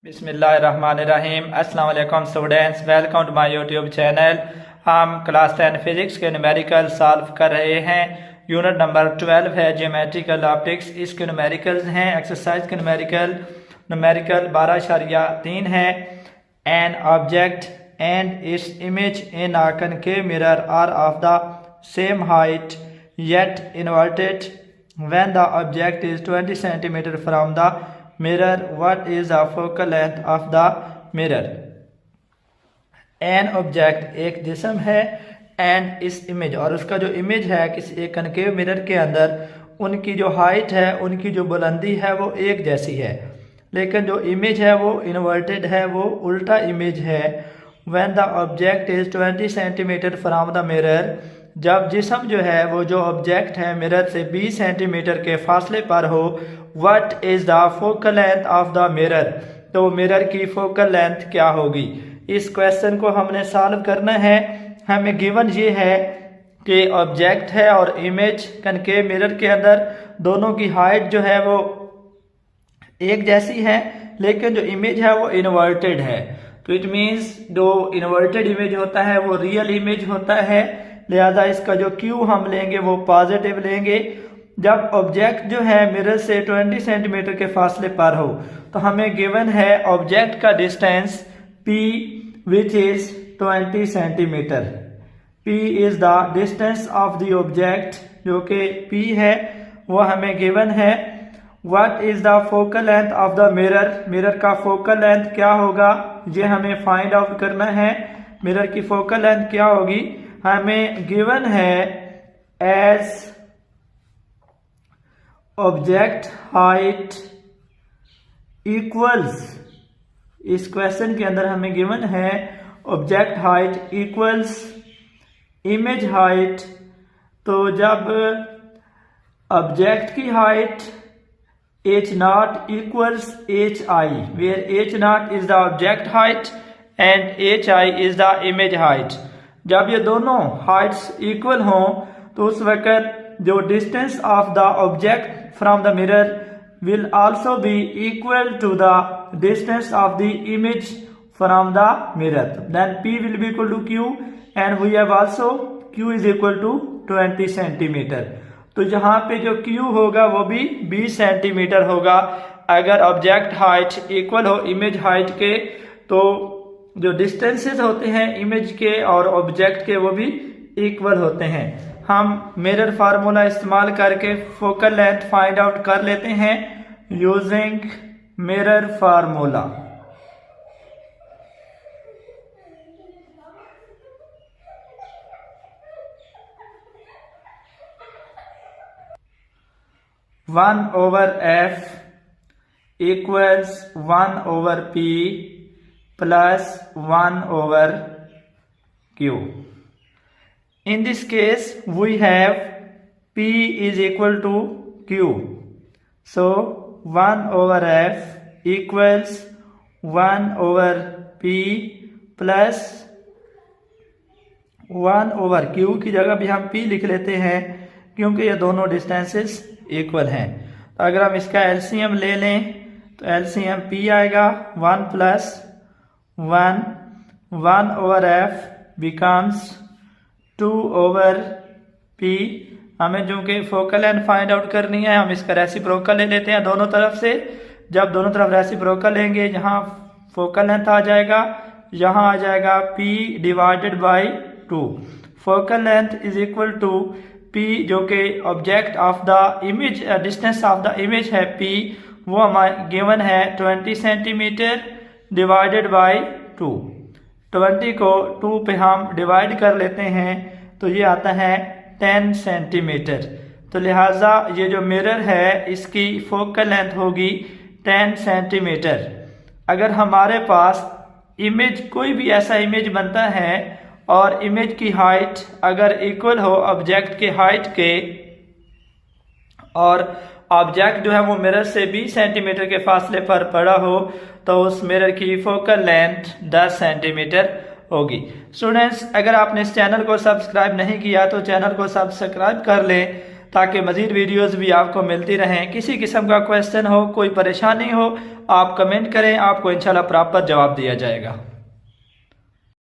बिस्मिल्लाहिर्रहमानिर्रहीम। अस्सलाम वालेकुम students, welcome to my YouTube channel. हम क्लास 10 फिजिक्स के न्यूमेरिकल सॉल्व कर रहे हैं। यूनिट नंबर 12 है ज्योमेट्रिकल ऑप्टिक्स। इसके न्यूमेरिकल्स हैं एक्सरसाइज के न्यूमेरिकल 12.3 है। An object and its image in a concave mirror are of the same height yet inverted when the object is 20 centimetre from the mirror, what is the focal length of the mirror? An object एक जिस्म है and इस image और उसका जो image है किसी एक कनकेव मिरर के अंदर, उनकी जो हाइट है, उनकी जो बुलंदी है वो एक जैसी है, लेकिन जो इमेज है वो इन्वर्टेड है, वो उल्टा इमेज है। When the object is 20 centimetre from the mirror, जब जिस्म जो है वो जो ऑब्जेक्ट है मिरर से 20 सेंटीमीटर के फासले पर हो। What is the focal length of the mirror, तो मिरर की फोकल लेंथ क्या होगी। इस क्वेश्चन को हमने सॉल्व करना है। हमें गिवन ये है कि ऑब्जेक्ट है और इमेज कनकेव मिरर के अंदर दोनों की हाइट जो है वो एक जैसी है, लेकिन जो इमेज है वो इन्वर्टेड है। तो इट मीन्स जो इन्वर्टेड इमेज होता है वो रियल इमेज होता है, लिहाजा इसका जो क्यू हम लेंगे वो पॉजिटिव लेंगे। जब ऑब्जेक्ट जो है मिरर से 20 सेंटीमीटर के फासले पर हो, तो हमें गिवन है ऑब्जेक्ट का distance P which is 20 centimetre. P is the distance of the object, जो कि P है वो हमें गिवन है। What is the focal length of the mirror, mirror का फोकल लेंथ क्या होगा ये हमें फाइंड आउट करना है। मिरर की फोकल लेंथ क्या होगी हमें गिवन है एज ऑब्जेक्ट हाइट इक्वल्स, इस क्वेश्चन के अंदर हमें गिवन है object height equals image height. तो जब ऑब्जेक्ट की height h0 equals hi, where h0 is the object height and hi is the image height, जब ये दोनों हाइट्स इक्वल हों तो उस वक्त जो distance of the object from the mirror will also be equal to the distance of the image from the mirror. Then P will be equal to Q and we have also Q is equal to 20 centimetre. तो यहाँ पे जो Q होगा वो भी 20 centimetre होगा। अगर object height equal हो इमेज हाइट के, तो जो डिस्टेंसेस होते हैं इमेज के और ऑब्जेक्ट के वो भी इक्वल होते हैं। हम मिरर फार्मूला इस्तेमाल करके फोकल लेंथ फाइंड आउट कर लेते हैं using mirror formula. One over F equals 1 over P plus 1 over Q. In this case we have P is equal to Q, so 1 over F equals 1 over P plus 1 over Q की जगह भी हम P लिख लेते हैं क्योंकि ये दोनों डिस्टेंसेस इक्वल हैं। तो अगर हम इसका एलसीएम ले लें तो एलसीएम P आएगा 1 plus 1 over F becomes 2 over P। हमें जो कि फोकल लेंथ फाइंड आउट करनी है, हम इसका रेसिप्रोकल ले लेते हैं दोनों तरफ से। जब दोनों तरफ रेसिप्रोकल लेंगे, यहाँ फोकल लेंथ आ जाएगा, यहाँ आ जाएगा P divided by 2। Focal length is equal to P, जो कि object of the image distance of the image है P, वो हमारे गिवन है 20 सेंटीमीटर डिवाइडेड बाई 2। 20 को 2 पे हम डिवाइड कर लेते हैं तो ये आता है 10 सेंटीमीटर। तो लिहाजा ये जो मिरर है इसकी फोकल लेंथ होगी 10 सेंटीमीटर। अगर हमारे पास इमेज कोई भी ऐसा इमेज बनता है और इमेज की हाइट अगर इक्वल हो ऑब्जेक्ट के हाइट के, और ऑब्जेक्ट जो है वो मिरर से 20 सेंटीमीटर के फासले पर पड़ा हो, तो उस मिरर की फोकल लेंथ 10 सेंटीमीटर होगी। स्टूडेंट्स, अगर आपने इस चैनल को सब्सक्राइब नहीं किया तो चैनल को सब्सक्राइब कर लें ताकि मज़ीद वीडियोज़ भी आपको मिलती रहें। किसी किस्म का क्वेश्चन हो, कोई परेशानी हो, आप कमेंट करें, आपको इंशाल्लाह प्रॉपर जवाब दिया जाएगा।